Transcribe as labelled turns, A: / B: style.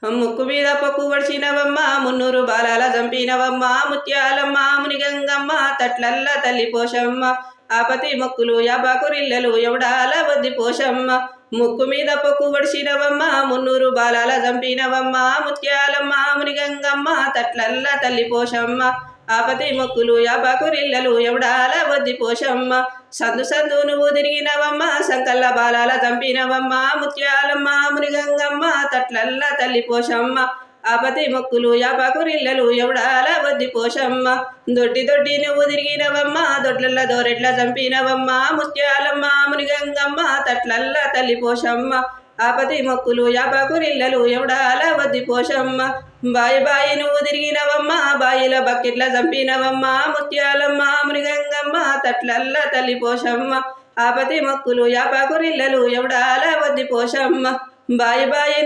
A: ముక్కు మీద పొక్కు వడిచినవమ్మ మున్నూరు బాలాల చంపినవమ్మ ముత్యాలమ్మ మునిగంగమ్మ తట్లల్ల తల్లి పోషమ్మ ఆపతి మొక్కులు యాపాకురిల్లలు ఎవడాల వద్ది పోషమ్మ ముక్కు మీద పొక్కు వడిచినవమ్మ మున్నూరు బాలాల చంపినవమ్మ ముత్యాలమ్మ మునిగంగమ్మ తట్లల్ల తల్లి పోషమ్మ ఆపతి మొక్కులు యాపాకురిల్లలు ఎవడాల వద్ది పోషమ్మ సందు సందు నువ్వు తిరిగినవమ్మ సంకల్ల బాలాల చంపినవమ్మ ముత్యాలమ్మ మునిగంగమ్మ తట్లల్ల తల్లి పోషమ్మ ఆపతి మొక్కులు యాపాకురిల్లలు ఎవడాల వద్ది పోషమ్మ దొడ్డి దొడ్డి నువ్వు తిరిగినవమ్మ దొడ్లల్ల దోరెట్ల చంపినవమ్మ ముత్యాలమ్మ మునిగంగమ్మ తట్లల్ల తల్లి పోషమ్మ ఆపతి మొక్కులు యాపాకురిల్లలు ఎవడాల వద్ది పోషమ్మ బాయి బాయి నువ్వు తిరిగినవమ్మ బాయిల బకెట్ల చంపినవమ్మ ముత్యాలమ్మ మునిగంగమ్మ తట్లల్ల తల్లి పోషమ్మ ఆపతి మొక్కులు యాపాకురిల్లలు ఎవడాల వద్ది పోషమ్మ బాయి బాయి